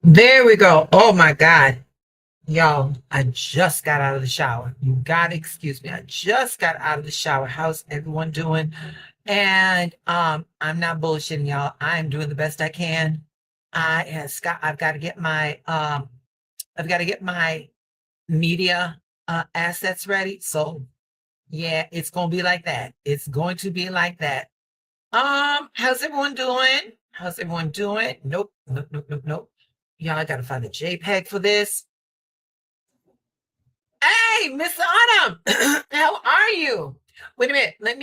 There we go. Oh my God. Y'all, I just got out of the shower. You gotta excuse me. I just got out of the shower. How's everyone doing? And I'm not bullshitting y'all. I am doing the best I can. I've got to get my media assets ready. So yeah, it's gonna be like that. It's going to be like that. How's everyone doing? How's everyone doing? Nope, nope, nope, nope, nope. Y'all, I gotta find a JPEG for this. Hey, Miss Autumn, how are you? Wait a minute. Let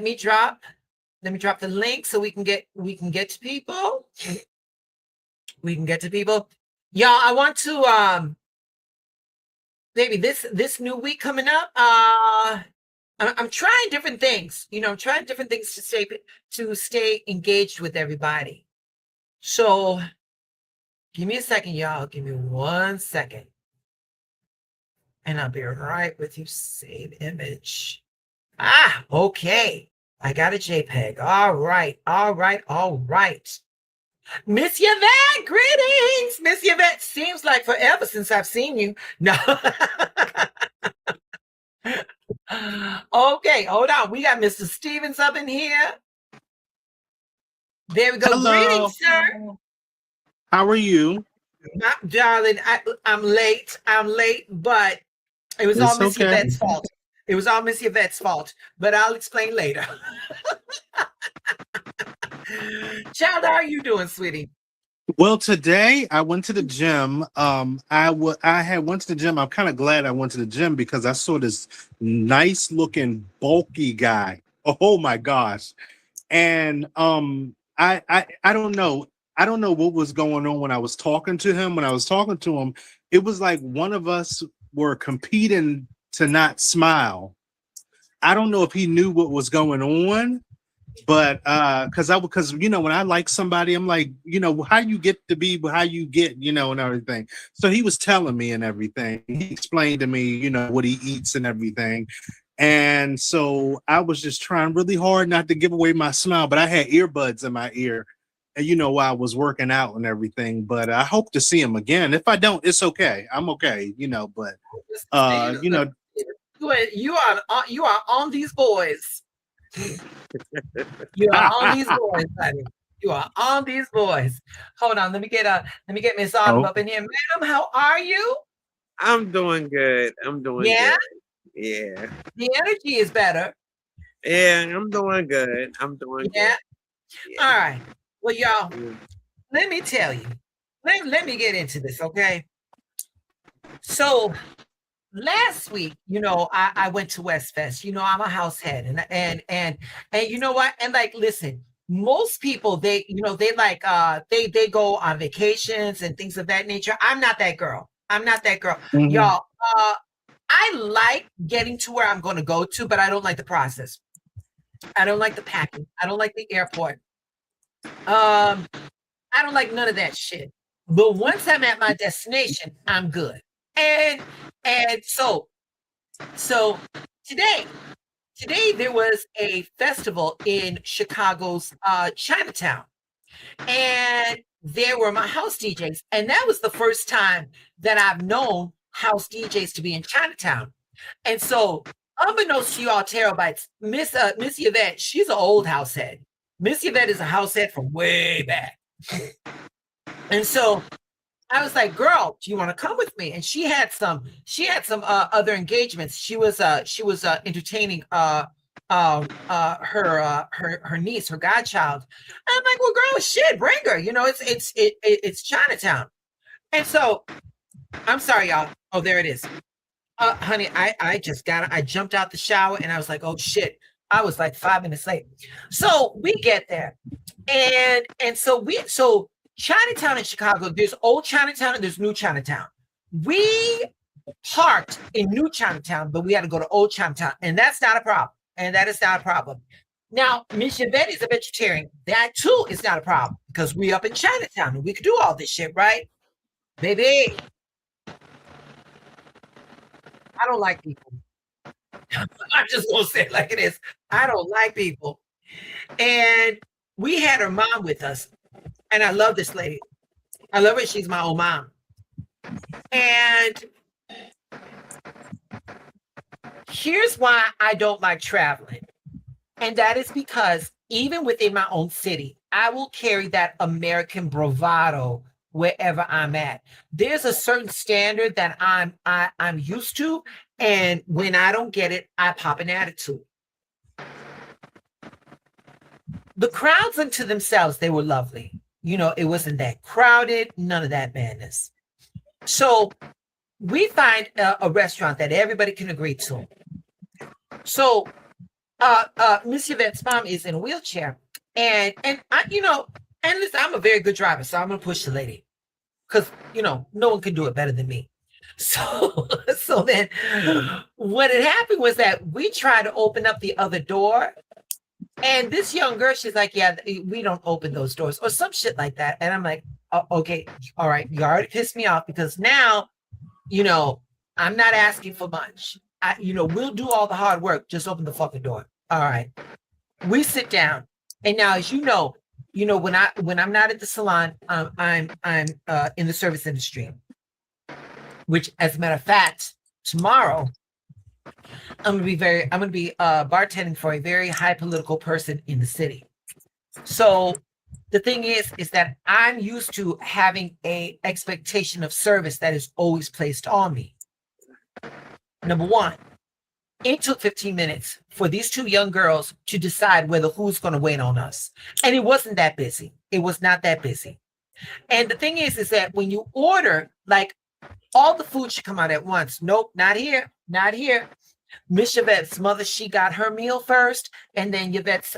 me drop the link so we can get to people. We can get to people. Y'all, I want to maybe this new week coming up. I'm trying different things. I'm trying different things to stay engaged with everybody. So give me a second, y'all. Give me 1 second. And I'll be right with you. Save image. Okay. I got a JPEG. All right. All right. All right. Miss Yvette, greetings. Miss Yvette, seems like forever since I've seen you. No. Okay, hold on. We got Mr. Stevens up in here. There we go. Hello. Greetings, sir. How are you? Darling, I'm late. I'm late, but it was all It's Miss okay. Yvette's fault. It was all Miss Yvette's fault, but I'll explain later. Child, how are you doing, sweetie? Well, today I went to the gym. I had went to the gym. I'm kind of glad I went to the gym because I saw this nice looking bulky guy. Oh my gosh. And I don't know. I don't know what was going on when I was talking to him. When I was talking to him, it was like one of us were competing to not smile. I don't know if he knew what was going on, but because when I like somebody, I'm like, how you get to be how you get, and everything. So he was telling me and everything. He explained to me, what he eats and everything. And so I was just trying really hard not to give away my smile, but I had earbuds in my ear, and while I was working out and everything. But I hope to see him again. If I don't, it's okay. I'm okay, but uh, you know, You are on these boys. You are on these boys, honey. You are on these boys. Hold on, let me get Miss Autumn oh, up in here. Madam, how are you? I'm doing good. I'm doing Yeah, good. Yeah. the energy is better. Yeah, I'm doing good. I'm doing Yeah. good. All Yeah. right. Well, y'all, Mm. let me tell you. Let me get into this, okay? So last week, I went to West Fest. I'm a house head, and you know what? And like, listen, most people they like they go on vacations and things of that nature. I'm not that girl. I'm not that girl, mhm. y'all. I like getting to where I'm going to go to, but I don't like the process. I don't like the packing. I don't like the airport. Um, I don't like none of that shit. But once I'm at my destination, I'm good. And and so today, today there was a festival in Chicago's Chinatown, and there were my house DJs, and that was the first time that I've known house DJs to be in Chinatown. And so, unbeknownst to y'all terabytes, Miss Yvette, she's an old house head. Miss Yvette is a house head from way back, and so I was like, "Girl, do you want to come with me?" And she had some other engagements. She was entertaining her niece, her godchild. I'm like, "Well, girl, shit, bring her. It's Chinatown." And so I'm sorry, y'all. Oh, there it is. Honey, I jumped out the shower and I was like, "Oh shit." I was like 5 minutes late. So we get there, and so Chinatown in Chicago, there's old Chinatown and there's new Chinatown. We parked in new Chinatown, but we had to go to old Chinatown, and that's not a problem. And that is not a problem. Now, Miss Yvette is a vegetarian. That too is not a problem because we up in Chinatown and we could do all this shit, right? Baby, I don't like people. I'm just gonna say it like it is. I don't like people. And we had her mom with us, and I love this lady. I love her. She's my old mom. And here's why I don't like traveling. And that is because even within my own city, I will carry that American bravado wherever I'm at. There's a certain standard that I'm used to, and when I don't get it, I pop an attitude. The crowds unto themselves, they were lovely. You know, it wasn't that crowded, none of that madness. So we find a restaurant that everybody can agree to. So Miss Yvette's mom is in a wheelchair, and I, you know, and listen, I'm a very good driver, so I'm gonna push the lady because you know no one can do it better than me. So so then what had happened was that we tried to open up the other door, and this young girl, she's like, "Yeah, we don't open those doors," or some shit like that, and I'm like, oh, "Okay, all right, you already pissed me off because now, you know, I'm not asking for much. You know, we'll do all the hard work. Just open the fucking door." All right. We sit down, and now, as you know, when I'm not at the salon, I'm in the service industry. Which, as a matter of fact, tomorrow I'm gonna be bartending for a very high political person in the city. So the thing is that I'm used to having a expectation of service that is always placed on me. Number one, it took 15 minutes for these two young girls to decide whether who's going to wait on us. And it wasn't that busy. It was not that busy. And the thing is that when you order, like, all the food should come out at once. Nope, not here, not here. Miss Yvette's mother, she got her meal first, and then Yvette's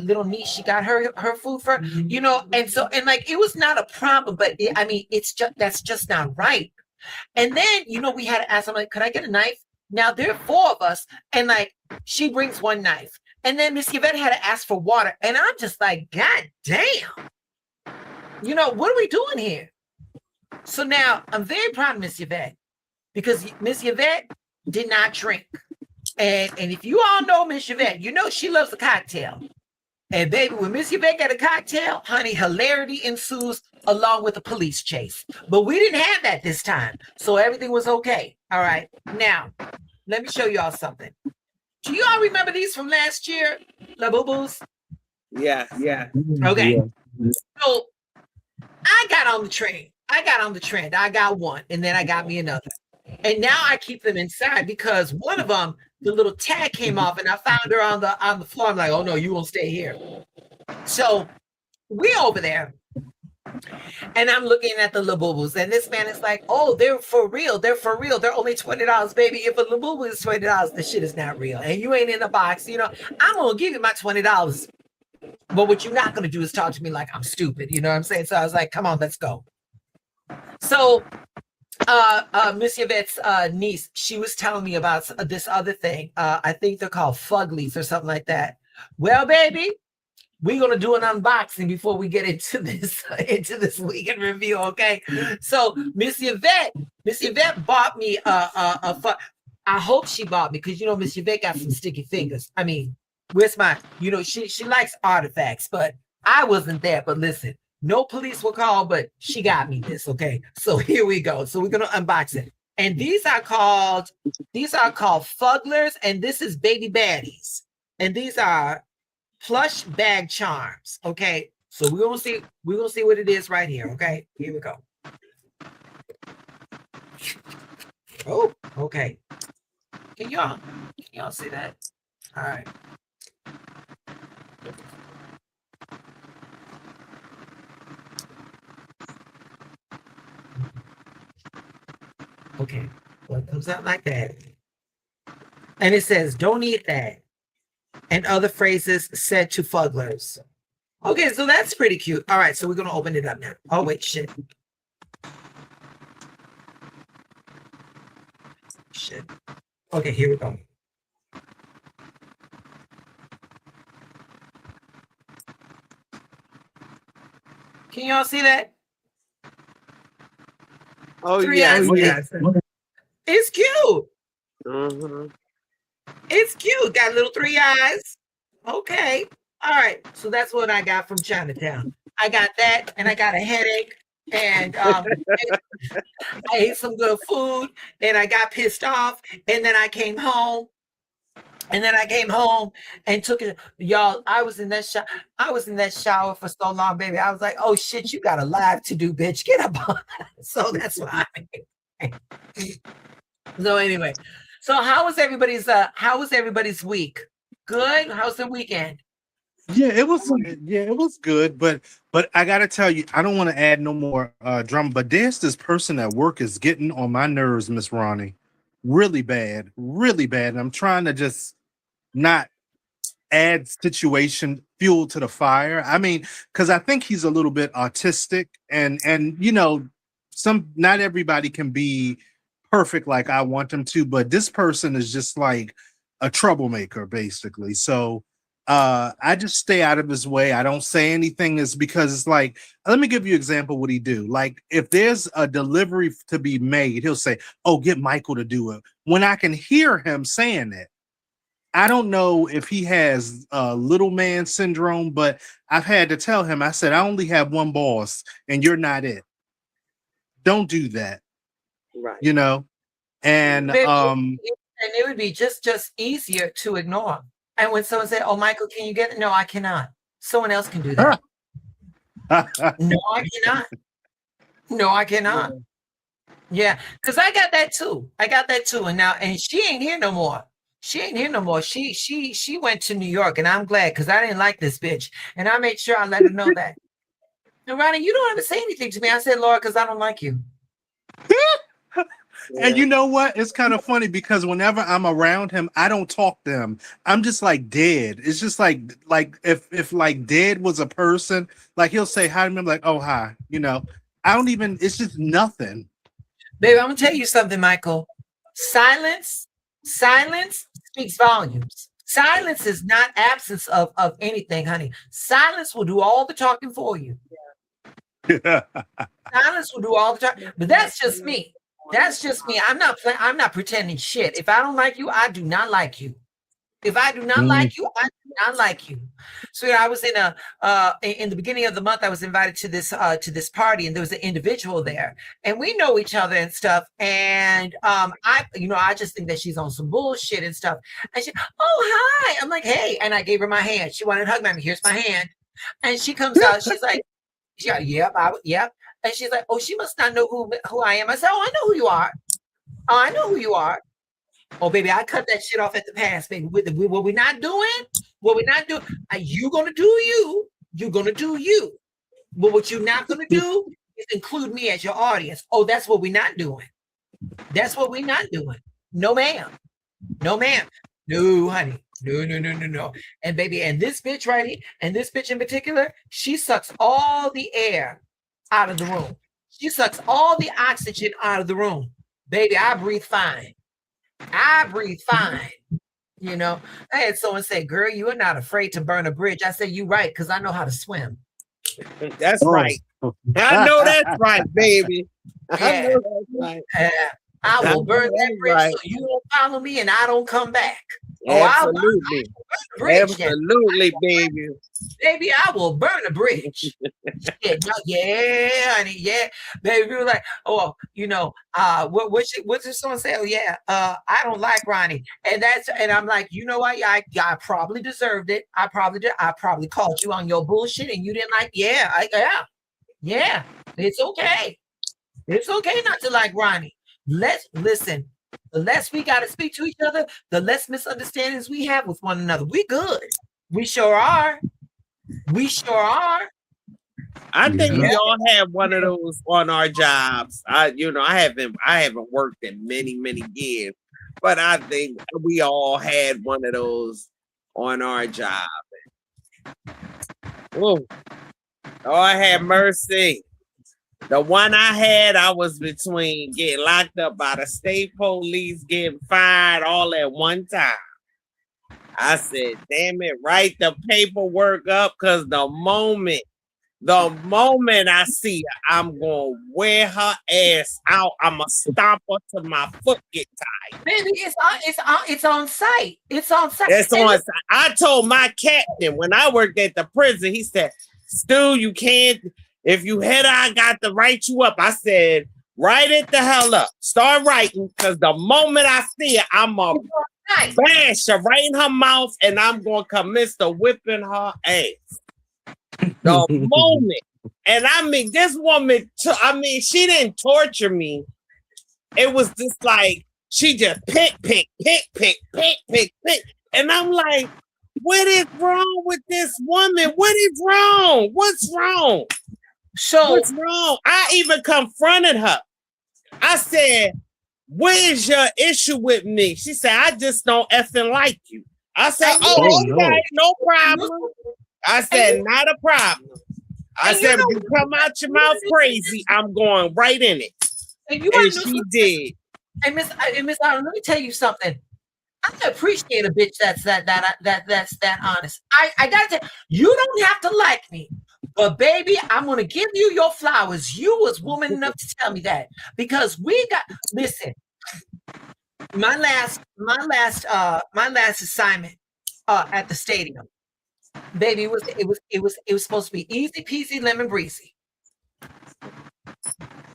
little niece, she got her food first. You know, and so, and like, it was not a problem, but I mean, it's just, that's just not right. And then, you know, we had to ask, I'm like, could I get a knife? Now there are four of us, and like, she brings one knife. And then Miss Yvette had to ask for water. And I'm just like, God damn. You know, what are we doing here? So now I'm very proud of Miss Yvette because Miss Yvette did not drink. And if you all know Miss Yvette, you know she loves a cocktail. And baby, when Miss Yvette got a cocktail, honey, hilarity ensues along with a police chase. But we didn't have that this time. So everything was okay. All right. Now, let me show y'all something. Do you all remember these from last year? La Boo-Boos? Yeah. Okay. Yeah. So I got on the train. I got one, and then I got me another. And now I keep them inside because one of them, the little tag came off, and I found her on the floor. I'm like, oh no, you won't stay here. So we over there, and I'm looking at the Labubus, and this man is like, oh, they're for real. They're for real. They're only $20, baby. If a Labubu is $20, the shit is not real. And you ain't in the box, you know. I'm gonna give you my $20. But what you're not gonna do is talk to me like I'm stupid. You know what I'm saying? So I was like, come on, let's go. So Miss Yvette's niece, she was telling me about this other thing. I think they're called Fuglies or something like that. Well, baby, we're gonna do an unboxing before we get into this weekend review, okay? So Miss Yvette bought me I hope she bought me because you know Miss Yvette got some sticky fingers. I mean, where's my, you know, she likes artifacts, but I wasn't there. But listen, no police were called, but she got me this, okay? So here we go. So we're gonna unbox it. And these are called Fugglers, and this is Baby Baddies. And these are plush bag charms. Okay. So we're gonna see what it is right here. Okay, here we go. Oh, okay. Can y'all see that? All right. Okay, well, it comes out like that. And it says, don't eat that. And other phrases said to fugglers. Okay, so that's pretty cute. All right, so we're going to open it up now. Oh, wait, shit. Shit. Okay, here we go. Can y'all see that? Oh, Three yes. eyes. Yes. It's cute. Mm-hmm. It's cute. Got little three eyes. Okay. All right. So that's what I got from Chinatown. I got that, and I got a headache. and I ate some good food, and I got pissed off, and then I came home. And then I came home and took it, y'all. I was in that shower. I was in that shower for so long, baby. I was like, "Oh shit, you got a live to do, bitch. Get up on." So that's why. So anyway, so how was everybody's week? Good. How's the weekend? Yeah, it was good, but I gotta tell you, I don't want to add no more drama. But there's this person at work is getting on my nerves, Miss Ronnie, really bad, really bad. And I'm trying to just not add situation fuel to the fire. I mean, because I think he's a little bit autistic, and you know, not everybody can be perfect like I want them to, but this person is just like a troublemaker, basically. So I just stay out of his way. I don't say anything, is because it's like, let me give you an example what he do. Like if there's a delivery to be made, he'll say, "Oh, get Michael to do it." When I can hear him saying it, I don't know if he has little man syndrome, but I've had to tell him, I said, I only have one boss and you're not it. Don't do that. Right. You know? And Baby, and it would be just easier to ignore. And when someone said, "Oh, Michael, can you get it?" No, I cannot. Someone else can do that. No, I cannot. No, I cannot. Yeah, because I got that too. And she ain't here no more. She went to New York, and I'm glad because I didn't like this bitch. And I made sure I let her know that. And Ronnie, you don't ever say anything to me. I said, "Laura, because I don't like you." And you know what? It's kind of funny because whenever I'm around him, I don't talk to him. I'm just like dead. It's just like if like dead was a person, like he'll say hi to me, I'm like, "Oh, hi." You know, I don't even. It's just nothing. Baby, I'm gonna tell you something, Michael. Silence speaks volumes. Silence is not absence of anything, honey. Silence will do all the talking for you. Silence will do all the talking. But that's just me. That's just me. I'm not pretending shit. If I don't like you, I do not like you. If I do not like you, I do not like you. So I was in the beginning of the month, I was invited to this party, and there was an individual there, and we know each other and stuff. And I just think that she's on some bullshit and stuff. And she, "Oh, hi." I'm like, "Hey," and I gave her my hand. She wanted to hug me. Here's my hand. And she comes out. She's like, "Yeah, yep, yep." And she's like, "Oh, she must not know who I am." I said, "Oh, I know who you are. Oh, I know who you are." Oh, baby, I cut that shit off at the pass, baby. What we're not doing, you gonna do you. You're gonna do you. But what you're not gonna do is include me as your audience. Oh, that's what we're not doing. That's what we're not doing. No, ma'am. No, ma'am. No, honey. No. And baby, and this bitch right here, and this bitch in particular, she sucks all the air out of the room. She sucks all the oxygen out of the room. Baby, I breathe fine. You know, I had someone say, "Girl, you are not afraid to burn a bridge." I said, "You right, because I know how to swim." That's right. I know that's right, baby. I know that's right. I will burn that bridge so you don't follow me and I don't come back. Absolutely. Absolutely, baby. Baby, I will burn a bridge. Yeah, honey, yeah. Baby, we were like, "Oh, what's someone say? Oh, yeah, I don't like Ronnie." And I'm like, "You know what? I probably deserved it. I probably did. I probably called you on your bullshit and you didn't like, yeah. It's okay. It's okay not to like Ronnie. Let's listen. The less we got to speak to each other, the less misunderstandings we have with one another. We good. We sure are. I think we all have one of those on our jobs. I haven't worked in many years, but I think we all had one of those on our job. Oh, I had mercy. The one I had, I was between getting locked up by the state police, getting fired all at one time. I said, "Damn it, write the paperwork up, because the moment I see her, I'm going to wear her ass out. I'm going to stomp her till my foot get tired." Baby, it's on site. It's on site. It's on site. I told my captain when I worked at the prison, he said, "Stu, you can't If you hit her, I got to write you up. I said, write it the hell up. Start writing, because the moment I see it, I'm going to bash her right in her mouth, and I'm going to commence to whipping her ass. The moment. And I mean, this woman, she didn't torture me. It was just like, she just pick. And I'm like, what is wrong with this woman? What is wrong? What's wrong? So what's wrong? I even confronted her. I said, what is your issue with me? She said, I just don't effing like you. I said, okay, no problem. I said, not a problem. I said, if you come out your mouth crazy, I'm going right in it. And she did. And Miss Autumn, let me tell you something. I appreciate a bitch that's that honest. I gotta tell you, you don't have to like me, but baby, I'm gonna give you your flowers. You was woman enough to tell me that, because listen. My last assignment at the stadium, baby, it was supposed to be easy peasy lemon breezy.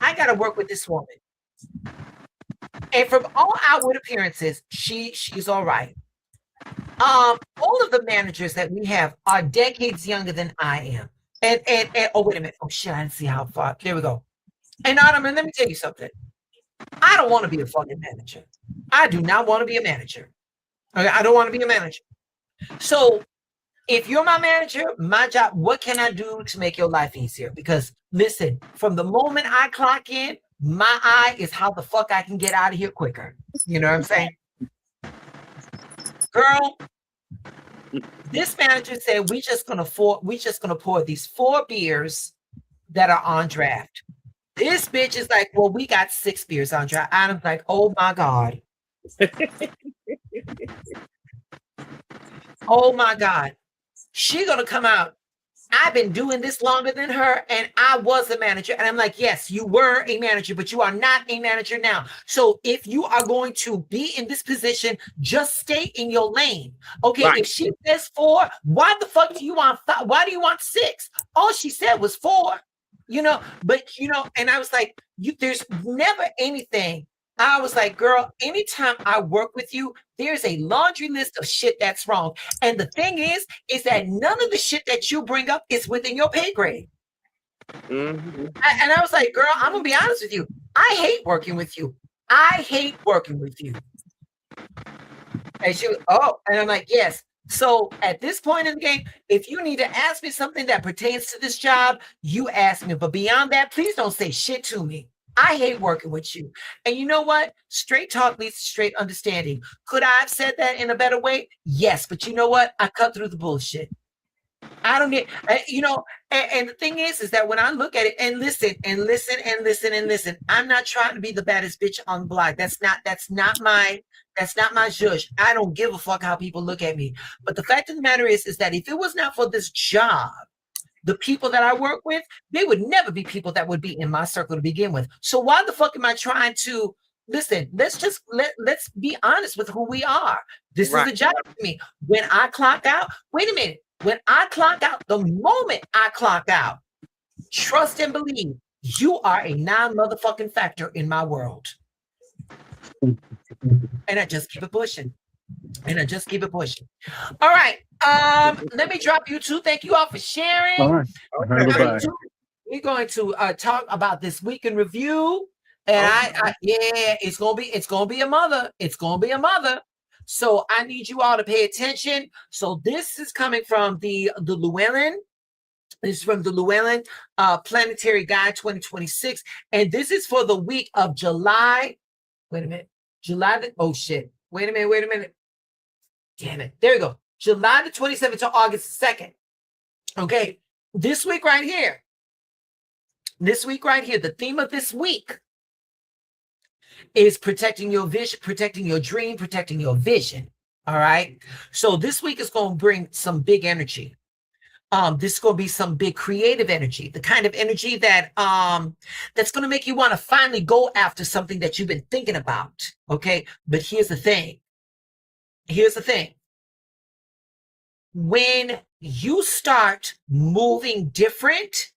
I got to work with this woman, and from all outward appearances, she's all right. All of the managers that we have are decades younger than I am, and oh, wait a minute, oh shit, I didn't see how far. There we go. And Autumn, let me tell you something. I don't want to be a fucking manager. I do not want to be a manager. Okay, I don't want to be a manager. So if you're my manager, my job, what can I do to make your life easier? Because listen, from the moment I clock in, my eye is how the fuck I can get out of here quicker. You know what I'm saying? Girl, this manager said we just gonna pour these 4 beers that are on draft. This bitch is like, well, we got 6 beers on draft. I'm like, oh my God. Oh my God. She gonna come out. I've been doing this longer than her, and I was a manager. And I'm like, yes, you were a manager, but you are not a manager now. So if you are going to be in this position, just stay in your lane. Okay, right. If she says 4, why the fuck do you want 5? Why do you want 6? All she said was 4. But and I was like, there's never anything. I was like, girl, anytime I work with you, there's a laundry list of shit that's wrong. And the thing is that none of the shit that you bring up is within your pay grade. Mm-hmm. And I was like, girl, I'm going to be honest with you. I hate working with you. And she was, and I'm like, yes. So at this point in the game, if you need to ask me something that pertains to this job, you ask me. But beyond that, please don't say shit to me. I hate working with you. And you know what? Straight talk leads to straight understanding. Could I have said that in a better way? Yes. But you know what? I cut through the bullshit. I don't get, and the thing is that when I look at it and listen, I'm not trying to be the baddest bitch on the block. That's not my zhuzh. I don't give a fuck how people look at me. But the fact of the matter is that if it was not for this job, the people that I work with, they would never be people that would be in my circle to begin with. So why the fuck am I trying to listen? Let's be honest with who we are. This is the job for me. When I clock out, wait a minute. When I clock out, the moment I clock out, trust and believe, you are a non-motherfucking factor in my world. And I just keep it pushing. All right. Let me drop you 2. Thank you all for sharing. All right. Okay. We're going to talk about this week in review. And it's gonna be a mother. It's gonna be a mother. So I need you all to pay attention. So this is coming from the Llewellyn. This is from the Llewellyn Planetary Guide 2026. And this is for the week of July. Wait a minute. Oh shit. Wait a minute. Damn it. There you go. July the 27th to August 2nd. Okay. This week right here. The theme of this week is protecting your vision, protecting your dream, protecting your vision. All right. So this week is going to bring some big energy. This is going to be some big creative energy, the kind of energy that that's going to make you want to finally go after something that you've been thinking about. Okay. But here's the thing. When you start moving different,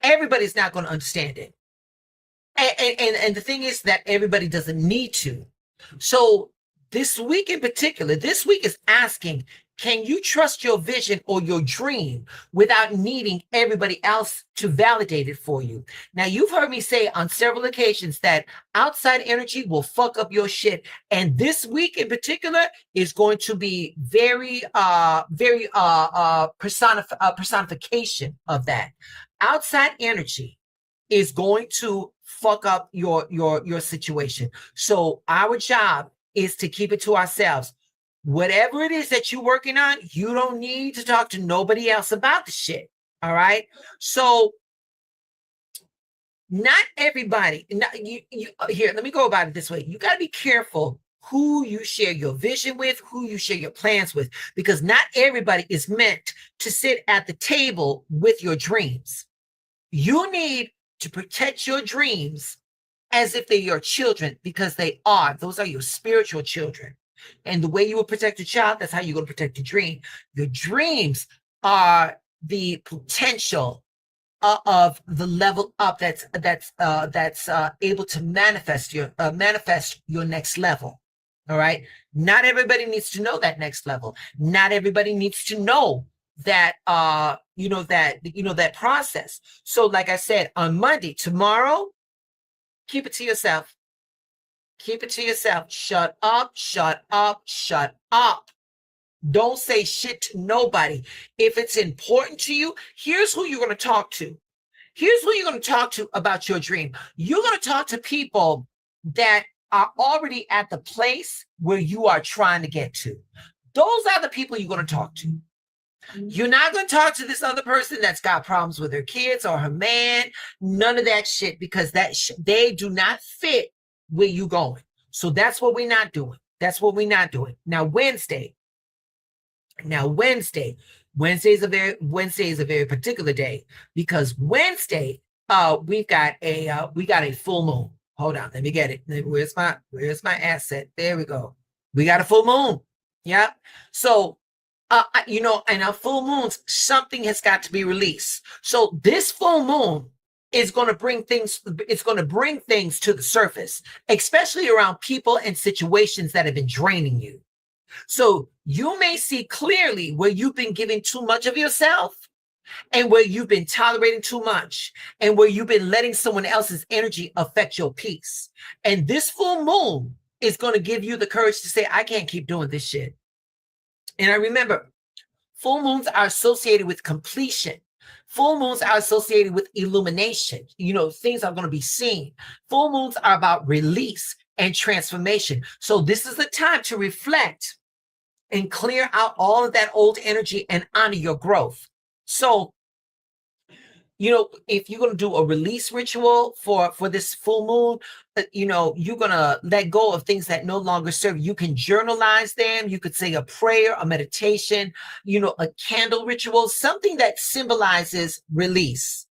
Everybody's not going to understand it. And the thing is that everybody doesn't need to. So this week in particular, this week is asking, can you trust your vision or your dream without needing everybody else to validate it for you? Now, you've heard me say on several occasions that outside energy will fuck up your shit. And this week in particular is going to be very personification of that. Outside energy is going to fuck up your situation. So our job is to keep it to ourselves. Whatever it is that you're working on, you don't need to talk to nobody else about the shit. All right. So not everybody, here, let me go about it this way. You got to be careful who you share your vision with, who you share your plans with, because not everybody is meant to sit at the table with your dreams. You need to protect your dreams as if they're your children, because they are. Those are your spiritual children. And the way you will protect a child, that's how you're going to protect your dream. Your dreams are the potential of the level up that's able to manifest your next level. All right. Not everybody needs to know that next level. Not everybody needs to know that that process. So like I said, on Monday, tomorrow, keep it to yourself. Keep it to yourself. Shut up, shut up, shut up. Don't say shit to nobody. If it's important to you, here's who you're going to talk to. Here's who you're going to talk to about your dream. You're going to talk to people that are already at the place where you are trying to get to. Those are the people you're going to talk to. You're not going to talk to this other person that's got problems with her kids or her man. None of that shit, because they do not fit where you going. So that's what we're not doing. That's what we're not doing. Now, Wednesday is a very particular day, because Wednesday, we got a full moon. Hold on, let me get it. Where's my asset? There we go. We got a full moon. Yeah. So, and on full moons, something has got to be released. So this full moon is going to bring things. It's going to bring things to the surface, especially around people and situations that have been draining you. So you may see clearly where you've been giving too much of yourself, and where you've been tolerating too much, and where you've been letting someone else's energy affect your peace. And this full moon is going to give you the courage to say, I can't keep doing this shit. And I remember, full moons are associated with completion. Full moons are associated with illumination. Things are going to be seen. Full moons are about release and transformation. So this is the time to reflect and clear out all of that old energy and honor your growth. So, if you're going to do a release ritual for this full moon, you're going to let go of things that no longer serve. You can journalize them. You could say a prayer, a meditation, a candle ritual, something that symbolizes release.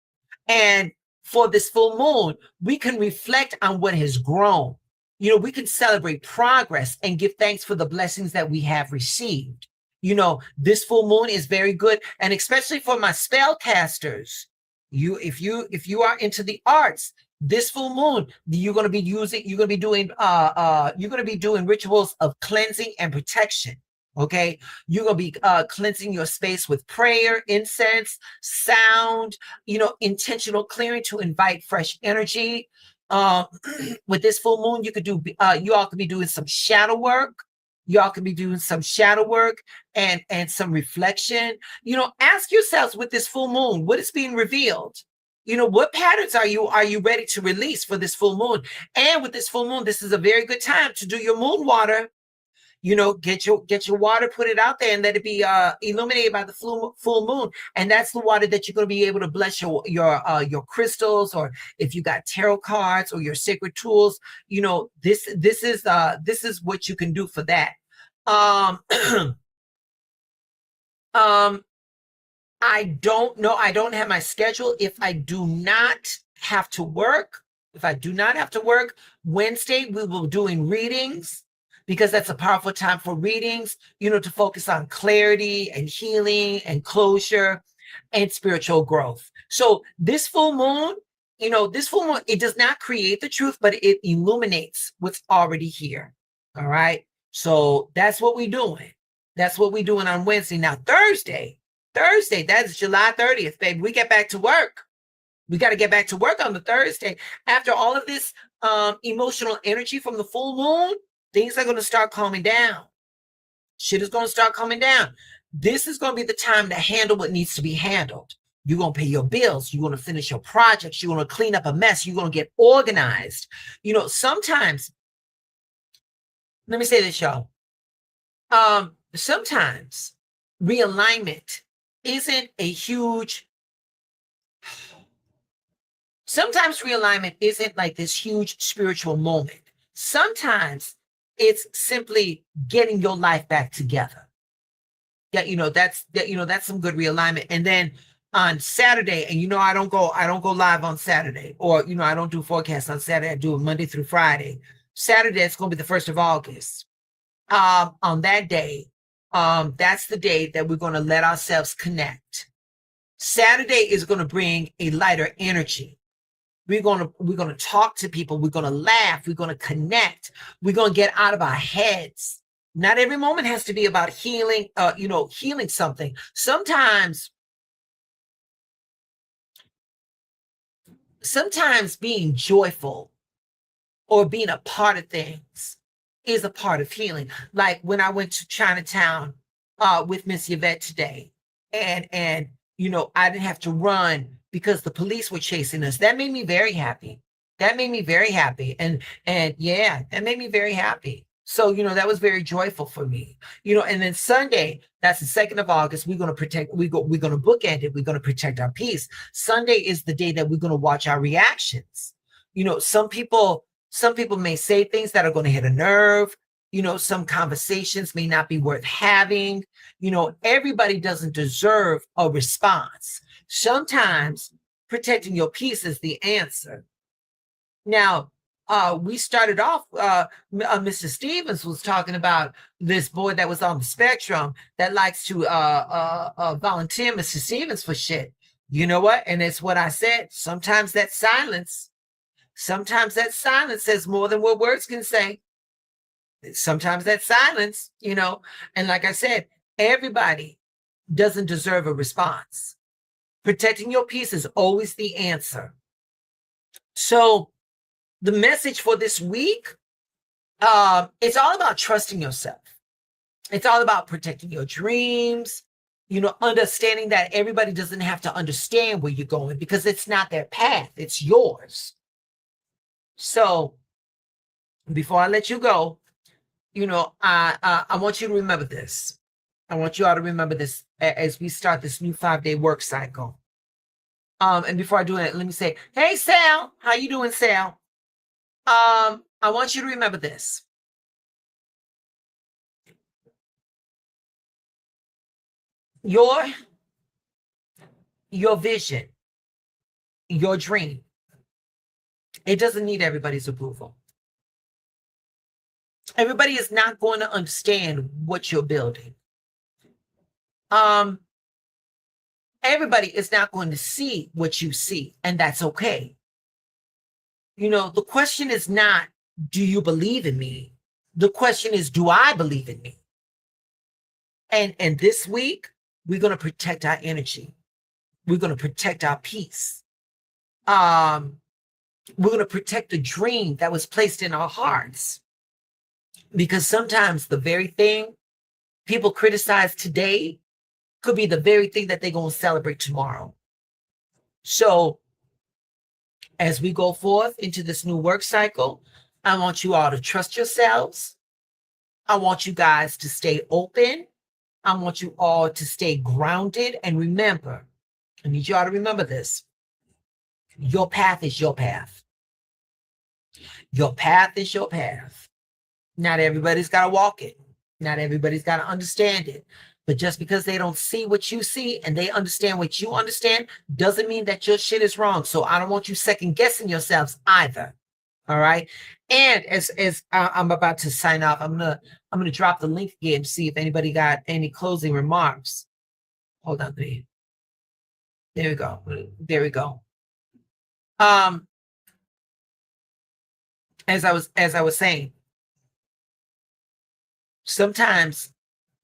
And for this full moon, we can reflect on what has grown. We can celebrate progress and give thanks for the blessings that we have received. This full moon is very good. And especially for my spellcasters, if you are into the arts, this full moon, you're going to be doing rituals of cleansing and protection. Okay. You're going to be cleansing your space with prayer, incense, sound, intentional clearing to invite fresh energy. With this full moon, you all could be doing some shadow work. Y'all can be doing some shadow work and some reflection. Ask yourselves, with this full moon, what is being revealed? What patterns are you ready to release for this full moon? And with this full moon, this is a very good time to do your moon water. Get your water, put it out there, and let it be illuminated by the full moon. And that's the water that you're going to be able to bless your crystals, or if you got tarot cards or your sacred tools. This is what you can do for that. I don't know. I don't have my schedule. If I do not have to work, Wednesday we will be doing readings, because that's a powerful time for readings, to focus on clarity and healing and closure. and spiritual growth. So this full moon, this full moon, it does not create the truth, but it illuminates what's already here. All right. So that's what we're doing. That's what we're doing on Wednesday. Now, Thursday, that is July 30th, baby. We get back to work. We got to get back to work on the Thursday. After all of this emotional energy from the full moon, things are going to start calming down. Shit is going to start coming down. This is going to be the time to handle what needs to be handled. You're going to pay your bills. You're going to finish your projects. You're going to clean up a mess. You're going to get organized. Sometimes, let me say this, y'all. Sometimes realignment isn't a huge, sometimes realignment isn't like this huge spiritual moment. Sometimes it's simply getting your life back together. Yeah, that's some good realignment. And then on Saturday, and I don't go live on Saturday, or I don't do forecasts on Saturday. I do it Monday through Friday. Saturday, it's going to be the 1st of August. On that day, that's the day that we're going to let ourselves connect. Saturday is going to bring a lighter energy. We're going to talk to people. We're going to laugh. We're going to connect. We're going to get out of our heads. Not every moment has to be about healing, healing something. Sometimes being joyful or being a part of things is a part of healing. Like when I went to Chinatown with Miss Yvette today, and I didn't have to run because the police were chasing us. That made me very happy. And yeah, that made me very happy. So, that was very joyful for me, and then Sunday, that's the 2nd of August. We're going to bookend it. We're going to protect our peace. Sunday is the day that we're going to watch our reactions. Some people may say things that are going to hit a nerve. Some conversations may not be worth having. Everybody doesn't deserve a response. Sometimes protecting your peace is the answer. Now, we started off, Mr. Stevens was talking about this boy that was on the spectrum that likes to volunteer Mr. Stevens for shit. You know what? And it's what I said. Sometimes that silence says more than what words can say. Sometimes that silence, and like I said, everybody doesn't deserve a response. Protecting your peace is always the answer. So the message for this week, it's all about trusting yourself. It's all about protecting your dreams, understanding that everybody doesn't have to understand where you're going because it's not their path, it's yours. So before I let you go, I want you to remember this. I want you all to remember this as we start this new 5-day work cycle. And before I do it, let me say, hey, Sal, how you doing, Sal? I want you to remember this. Your vision, your dream, it doesn't need everybody's approval. Everybody is not going to understand what you're building. Everybody is not going to see what you see, and that's okay. The question is not, do you believe in me? The question is, do I believe in me? And this week, we're going to protect our energy. We're going to protect our peace. We're going to protect the dream that was placed in our hearts. Because sometimes the very thing people criticize today could be the very thing that they're going to celebrate tomorrow. So as we go forth into this new work cycle, I want you all to trust yourselves. I want you guys to stay open. I want you all to stay grounded. And remember, I need you all to remember this. Your path is your path. Your path is your path. Not everybody's got to walk it. Not everybody's got to understand it. But just because they don't see what you see and they understand what you understand doesn't mean that your shit is wrong. So I don't want you second guessing yourselves either. All right. And as I'm about to sign off, I'm gonna drop the link again to see if anybody got any closing remarks. Hold on, please. There we go. There we go. As I was saying, sometimes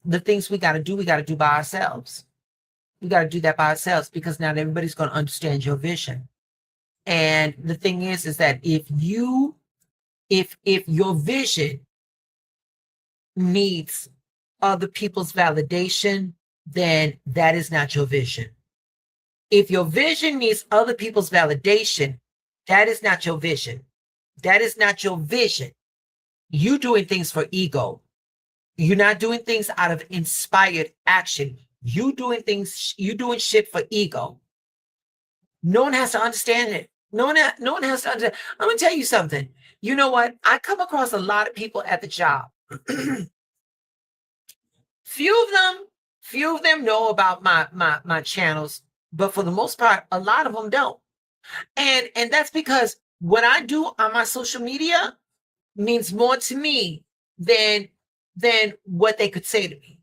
the things we got to do by ourselves. We got to do that by ourselves because not everybody's going to understand your vision. And the thing is that if your vision needs other people's validation, then that is not your vision. If your vision needs other people's validation, that is not your vision. That is not your vision. You doing things for ego. You're not doing things out of inspired action. You doing shit for ego. No one has to understand it. No one has to understand. I'm gonna tell you something. You know what? I come across a lot of people at the job. Few of them know about my channels, but for the most part, a lot of them don't. And that's because what I do on my social media means more to me than what they could say to me,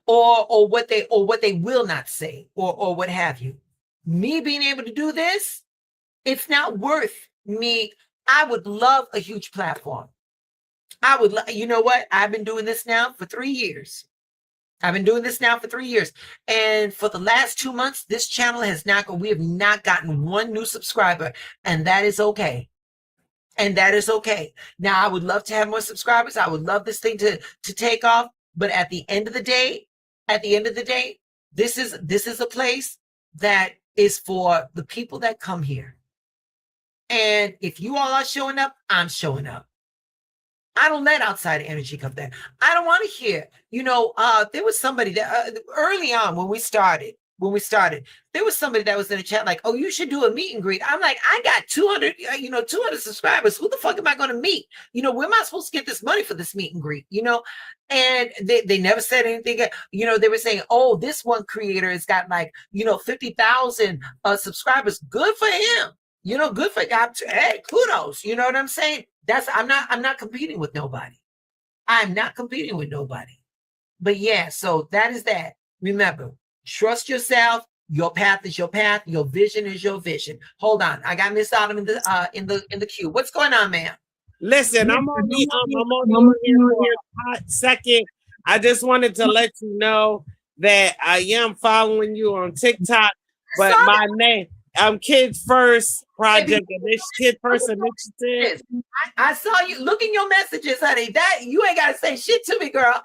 or what they will not say, or what have you. Me being able to do this, it's not worth me. I would love a huge platform. I would, you know what? I've been doing this now for 3 years. And for the last 2 months, this channel we have not gotten one new subscriber, and that is okay. Now, I would love to have more subscribers. I would love this thing to take off. But at the end of the day, this is a place that is for the people that come here. And if you all are showing up, I'm showing up. I don't let outside energy come there. I don't want to hear, there was somebody that early on when we started, there was somebody that was in the chat like, oh, you should do a meet and greet. I'm like, I got 200 subscribers. Who the fuck am I going to meet? Where am I supposed to get this money for this meet and greet? And they never said anything. They were saying, oh, this one creator has got 50,000 subscribers. Good for him. Good for God. Hey, kudos. You know what I'm saying? I'm not competing with nobody. I'm not competing with nobody. But yeah, so that is that. Remember, trust yourself. Your path is your path. Your vision is your vision. Hold on, I got Miss Autumn in the queue. What's going on, ma'am? Listen, I'm only here for a hot second. I just wanted to let you know that I am following you on TikTok, but my name, I'm Kids First Project and this Kid First Initiative. I saw you. Look in your messages, honey. That you ain't gotta say shit to me, girl.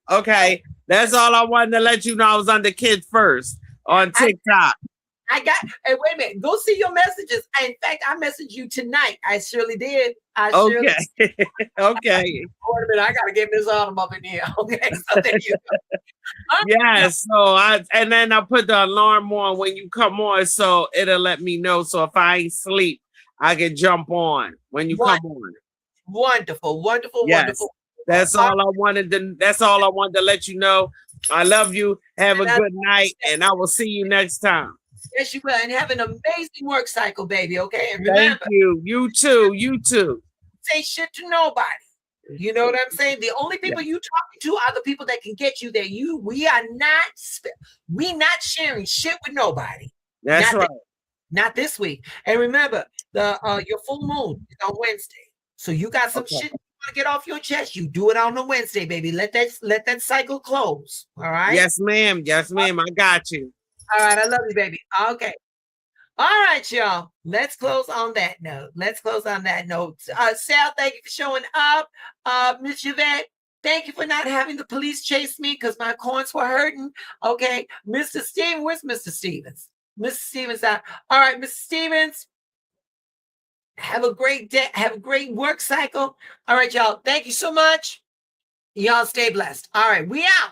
Okay. That's all I wanted to let you know. I was under Kid First on TikTok. Hey, wait a minute. Go see your messages. In fact, I messaged you tonight. I surely did. Okay. Wait a minute. I gotta get Miss Autumn up in here. Okay. So there you go. Yes. So and then I put the alarm on when you come on, so it'll let me know. So if I ain't sleep, I can jump on when you come on. Wonderful. That's all I wanted to let you know. I love you. Have a good night, and I will see you next time. Yes, you will. And have an amazing work cycle, baby. Okay. And remember, thank you. You too. Say shit to nobody. You know what I'm saying? The only people you talking to are the people that can get you there. We not sharing shit with nobody. That's right. Not this week. And remember, your full moon is on Wednesday. So you got some shit you want to get off your chest. You do it on the Wednesday, baby. Let that cycle close. All right. Yes, ma'am. I got you. All right. I love you, baby. Okay. All right, y'all. Let's close on that note. Sal, thank you for showing up. Miss Yvette, thank you for not having the police chase me because my corns were hurting. Okay. Mr. Stevens, where's Mr. Stevens? Mr. Stevens out. All right, Mr. Stevens. Have a great day. Have a great work cycle. All right, y'all. Thank you so much. Y'all stay blessed. All right, we out.